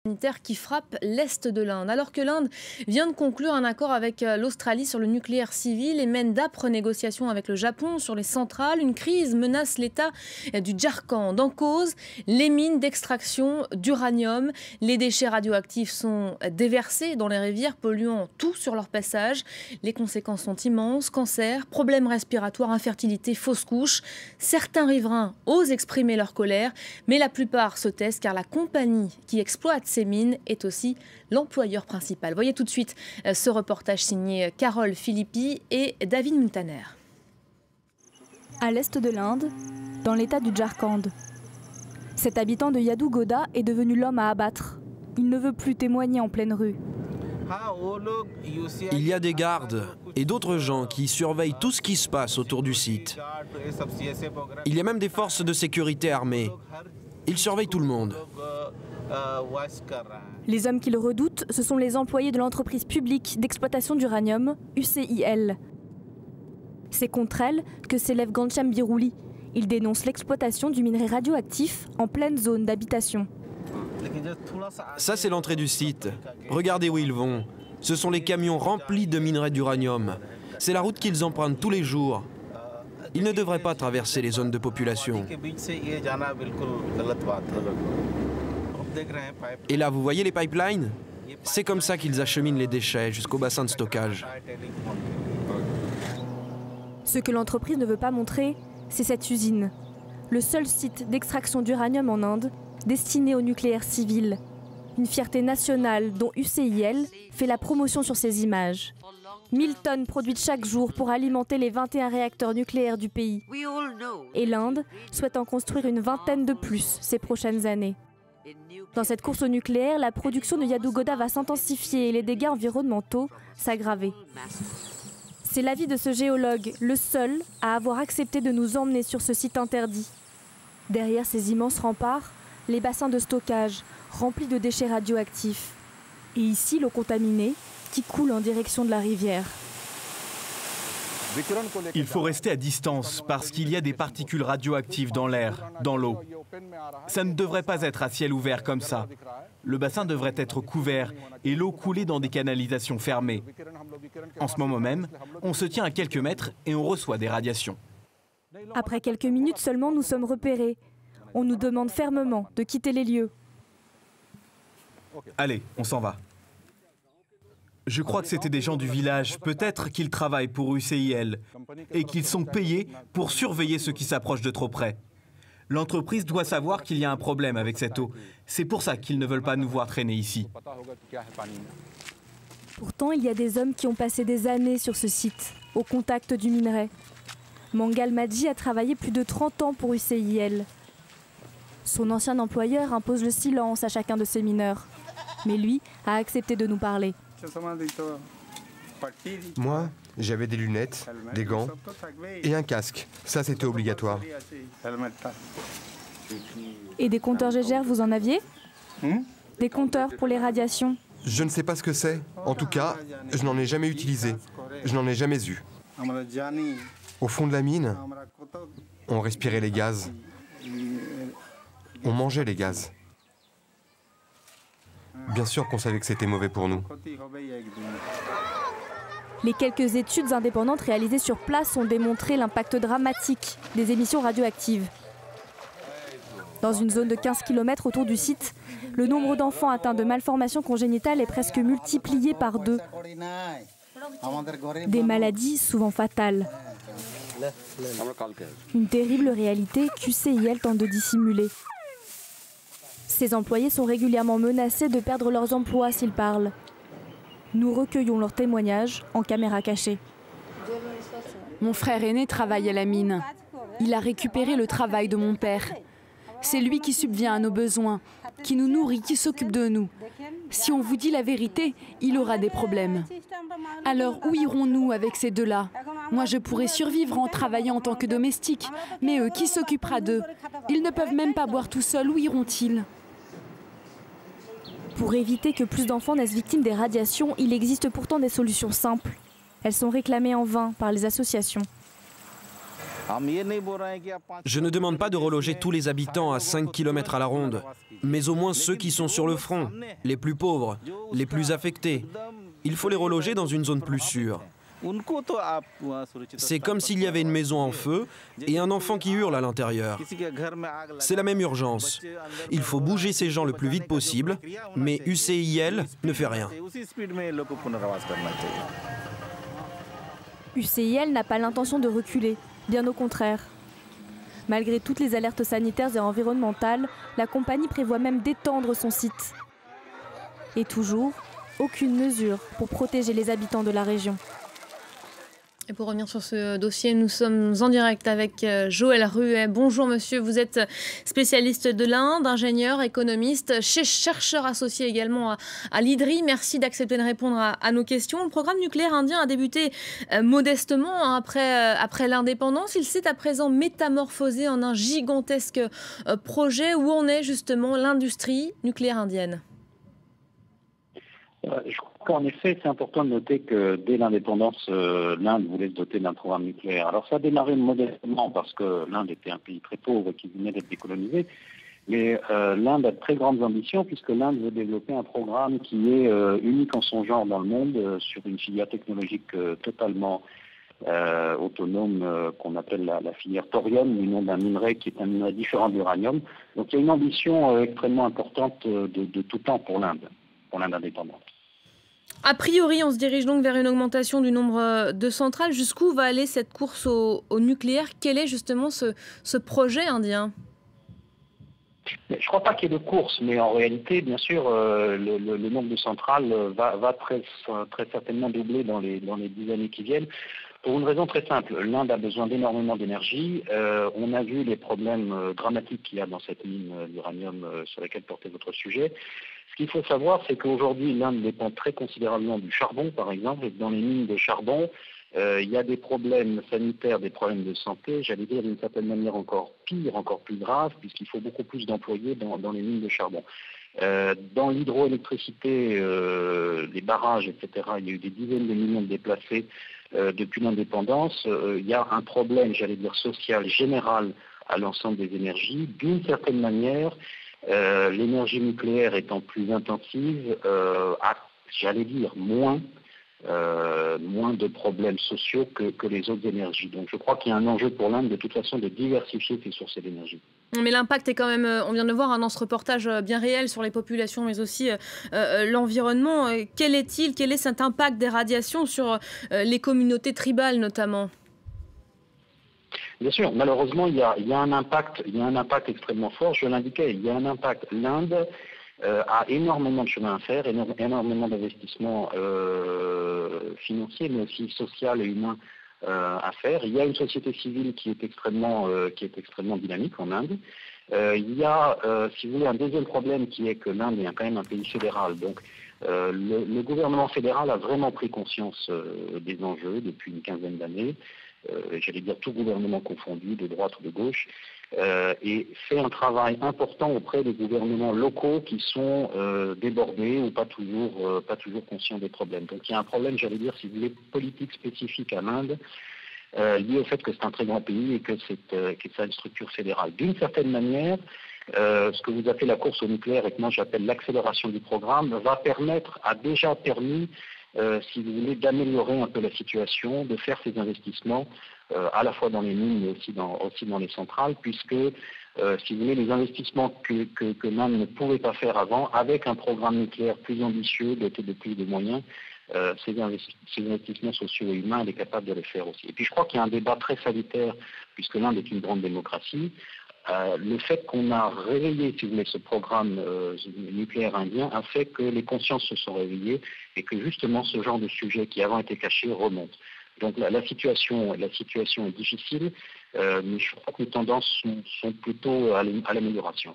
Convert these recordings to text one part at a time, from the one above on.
Sanitaire qui frappe l'Est de l'Inde. Alors que l'Inde vient de conclure un accord avec l'Australie sur le nucléaire civil et mène d'âpres négociations avec le Japon sur les centrales, une crise menace l'État du Jharkhand. En cause, les mines d'extraction d'uranium. Les déchets radioactifs sont déversés dans les rivières, polluant tout sur leur passage. Les conséquences sont immenses. Cancer, problèmes respiratoires, infertilité, fausses couches. Certains riverains osent exprimer leur colère, mais la plupart se taisent car la compagnie qui exploite ces mines est aussi l'employeur principal. Voyez tout de suite ce reportage signé Carole Philippi et David Muntaner. À l'est de l'Inde, dans l'état du Jharkhand. Cet habitant de Yadughoda est devenu l'homme à abattre. Il ne veut plus témoigner en pleine rue. Il y a des gardes et d'autres gens qui surveillent tout ce qui se passe autour du site. Il y a même des forces de sécurité armées. Ils surveillent tout le monde. Les hommes qu'il redoute, ce sont les employés de l'entreprise publique d'exploitation d'uranium, UCIL. C'est contre elle que s'élève Ghanshyam Birouli. Il dénonce l'exploitation du minerai radioactif en pleine zone d'habitation. Ça, c'est l'entrée du site. Regardez où ils vont. Ce sont les camions remplis de minerai d'uranium. C'est la route qu'ils empruntent tous les jours. Ils ne devraient pas traverser les zones de population. Et là, vous voyez les pipelines? C'est comme ça qu'ils acheminent les déchets jusqu'au bassin de stockage. Ce que l'entreprise ne veut pas montrer, c'est cette usine. Le seul site d'extraction d'uranium en Inde, destiné au nucléaire civil. Une fierté nationale dont UCIL fait la promotion sur ces images. 1000 tonnes produites chaque jour pour alimenter les 21 réacteurs nucléaires du pays. Et l'Inde souhaite en construire une vingtaine de plus ces prochaines années. Dans cette course au nucléaire, la production de Yadughoda va s'intensifier et les dégâts environnementaux s'aggraver. C'est l'avis de ce géologue, le seul à avoir accepté de nous emmener sur ce site interdit. Derrière ces immenses remparts, les bassins de stockage remplis de déchets radioactifs. Et ici, l'eau contaminée qui coule en direction de la rivière. Il faut rester à distance parce qu'il y a des particules radioactives dans l'air, dans l'eau. Ça ne devrait pas être à ciel ouvert comme ça. Le bassin devrait être couvert et l'eau couler dans des canalisations fermées. En ce moment même, on se tient à quelques mètres et on reçoit des radiations. Après quelques minutes seulement, nous sommes repérés. On nous demande fermement de quitter les lieux. Allez, on s'en va. Je crois que c'était des gens du village. Peut-être qu'ils travaillent pour UCIL et qu'ils sont payés pour surveiller ceux qui s'approchent de trop près. L'entreprise doit savoir qu'il y a un problème avec cette eau. C'est pour ça qu'ils ne veulent pas nous voir traîner ici. Pourtant, il y a des hommes qui ont passé des années sur ce site, au contact du minerai. Mangal Madji a travaillé plus de 30 ans pour UCIL. Son ancien employeur impose le silence à chacun de ses mineurs. Mais lui a accepté de nous parler. Moi, j'avais des lunettes, des gants et un casque. Ça, c'était obligatoire. Et des compteurs Geiger, vous en aviez? Des compteurs pour les radiations? Je ne sais pas ce que c'est. En tout cas, je n'en ai jamais utilisé. Je n'en ai jamais eu. Au fond de la mine, on respirait les gaz. On mangeait les gaz. Bien sûr qu'on savait que c'était mauvais pour nous. Les quelques études indépendantes réalisées sur place ont démontré l'impact dramatique des émissions radioactives. Dans une zone de 15 km autour du site, le nombre d'enfants atteints de malformations congénitales est presque multiplié par 2. Des maladies souvent fatales. Une terrible réalité qu'UCIL tente de dissimuler. Ces employés sont régulièrement menacés de perdre leurs emplois s'ils parlent. Nous recueillons leurs témoignages en caméra cachée. Mon frère aîné travaille à la mine. Il a récupéré le travail de mon père. C'est lui qui subvient à nos besoins, qui nous nourrit, qui s'occupe de nous. Si on vous dit la vérité, il aura des problèmes. Alors où irons-nous avec ces deux-là? Moi, je pourrais survivre en travaillant en tant que domestique, mais eux, qui s'occupera d'eux? Ils ne peuvent même pas boire tout seuls, où iront-ils? Pour éviter que plus d'enfants naissent victimes des radiations, il existe pourtant des solutions simples. Elles sont réclamées en vain par les associations. Je ne demande pas de reloger tous les habitants à 5 km à la ronde, mais au moins ceux qui sont sur le front, les plus pauvres, les plus affectés. Il faut les reloger dans une zone plus sûre. C'est comme s'il y avait une maison en feu et un enfant qui hurle à l'intérieur. C'est la même urgence. Il faut bouger ces gens le plus vite possible, mais UCIL ne fait rien. UCIL n'a pas l'intention de reculer, bien au contraire. Malgré toutes les alertes sanitaires et environnementales, la compagnie prévoit même d'étendre son site. Et toujours, aucune mesure pour protéger les habitants de la région. Et pour revenir sur ce dossier, nous sommes en direct avec Joël Ruet. Bonjour monsieur, vous êtes spécialiste de l'Inde, ingénieur, économiste, chercheur associé également à l'IDRI. Merci d'accepter de répondre à nos questions. Le programme nucléaire indien a débuté modestement après l'indépendance. Il s'est à présent métamorphosé en un gigantesque projet. Où en est justement l'industrie nucléaire indienne ? Je crois qu'en effet, c'est important de noter que dès l'indépendance, l'Inde voulait se doter d'un programme nucléaire. Alors ça a démarré modestement parce que l'Inde était un pays très pauvre qui venait d'être décolonisé. Mais l'Inde a de très grandes ambitions puisque l'Inde veut développer un programme qui est unique en son genre dans le monde sur une filière technologique totalement autonome qu'on appelle la filière thorium, du nom d'un minerai qui est un minerai différent de l'uranium. Donc il y a une ambition extrêmement importante de tout temps pour l'Inde indépendante. A priori, on se dirige donc vers une augmentation du nombre de centrales. Jusqu'où va aller cette course au nucléaire ? Quel est justement ce projet indien ? Je ne crois pas qu'il y ait de course, mais en réalité, bien sûr, le nombre de centrales va très certainement doubler dans les 10 années qui viennent. Pour une raison très simple, l'Inde a besoin d'énormément d'énergie. On a vu les problèmes dramatiques qu'il y a dans cette mine d'uranium sur laquelle portait votre sujet. Ce qu'il faut savoir, c'est qu'aujourd'hui, l'Inde dépend très considérablement du charbon, par exemple, et dans les mines de charbon, il y a des problèmes sanitaires, des problèmes de santé, j'allais dire d'une certaine manière encore pire, encore plus grave, puisqu'il faut beaucoup plus d'employés dans les mines de charbon. Dans l'hydroélectricité, les barrages, etc., il y a eu des dizaines de millions de déplacés depuis l'indépendance. Il y a un problème, j'allais dire, social général à l'ensemble des énergies. D'une certaine manière, l'énergie nucléaire étant plus intensive, a, j'allais dire, moins de problèmes sociaux que les autres énergies. Donc je crois qu'il y a un enjeu pour l'Inde de toute façon de diversifier ses sources d'énergie. Mais l'impact est quand même, on vient de le voir dans ce reportage bien réel sur les populations, mais aussi l'environnement. Quel est cet impact des radiations sur les communautés tribales notamment ? Bien sûr, malheureusement, il y a un impact extrêmement fort. Je l'indiquais, il y a un impact. L'Inde a énormément de chemin à faire, énormément d'investissements financiers, mais aussi social et humain à faire. Il y a une société civile qui est extrêmement dynamique en Inde. Il y a, si vous voulez, un deuxième problème qui est que l'Inde est quand même un pays fédéral. Donc, le gouvernement fédéral a vraiment pris conscience des enjeux depuis une quinzaine d'années. J'allais dire tout gouvernement confondu, de droite ou de gauche, et fait un travail important auprès des gouvernements locaux qui sont débordés ou pas toujours conscients des problèmes. Donc il y a un problème, j'allais dire, si vous voulez, politique spécifique à l'Inde, lié au fait que c'est un très grand pays et que ça une structure fédérale. D'une certaine manière, ce que vous appelez la course au nucléaire et que moi j'appelle l'accélération du programme, a déjà permis si vous voulez, d'améliorer un peu la situation, de faire ces investissements à la fois dans les mines mais aussi dans les centrales, puisque, si vous voulez, les investissements que l'Inde ne pouvait pas faire avant, avec un programme nucléaire plus ambitieux, doté de plus de moyens, ces investissements sociaux et humains, elle est capable de les faire aussi. Et puis je crois qu'il y a un débat très salutaire, puisque l'Inde est une grande démocratie. Le fait qu'on a réveillé, si vous voulez, ce programme nucléaire indien a fait que les consciences se sont réveillées et que justement ce genre de sujet qui avant était caché remonte. Donc la situation est difficile, mais je crois que les tendances sont plutôt à l'amélioration.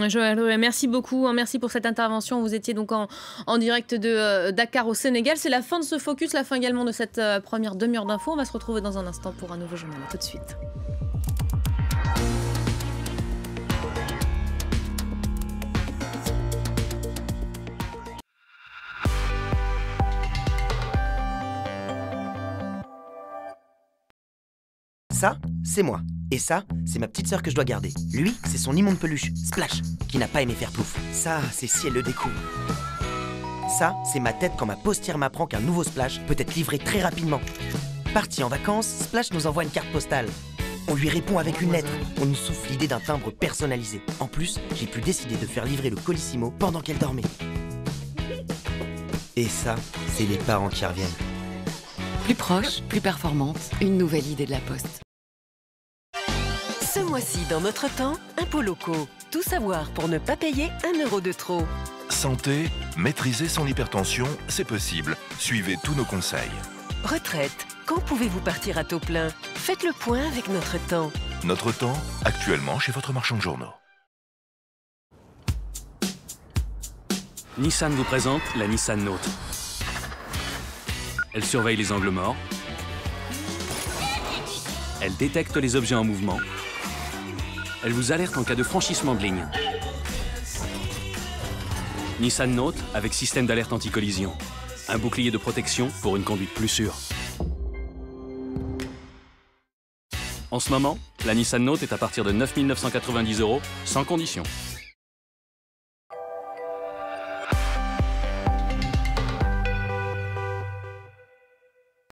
Joël, merci beaucoup, merci pour cette intervention. Vous étiez donc en direct de Dakar au Sénégal. C'est la fin de ce focus, la fin également de cette première demi-heure d'infos. On va se retrouver dans un instant pour un nouveau journal. À tout de suite. Ça, c'est moi. Et ça, c'est ma petite sœur que je dois garder. Lui, c'est son immonde peluche, Splash, qui n'a pas aimé faire plouf. Ça, c'est si elle le découvre. Ça, c'est ma tête quand ma postière m'apprend qu'un nouveau Splash peut être livré très rapidement. Parti en vacances, Splash nous envoie une carte postale. On lui répond avec une lettre. On nous souffle l'idée d'un timbre personnalisé. En plus, j'ai pu décider de faire livrer le Colissimo pendant qu'elle dormait. Et ça, c'est les parents qui reviennent. Plus proche, plus performante, une nouvelle idée de la Poste. Ce mois-ci, dans Notre Temps, impôts locaux. Tout savoir pour ne pas payer 1 euro de trop. Santé, maîtriser son hypertension, c'est possible. Suivez tous nos conseils. Retraite, quand pouvez-vous partir à taux plein? Faites le point avec Notre Temps. Notre Temps, actuellement chez votre marchand de journaux. Nissan vous présente la Nissan Note. Elle surveille les angles morts. Elle détecte les objets en mouvement. Elle vous alerte en cas de franchissement de ligne. Nissan Note avec système d'alerte anti-collision. Un bouclier de protection pour une conduite plus sûre. En ce moment, la Nissan Note est à partir de 9 990 € sans condition.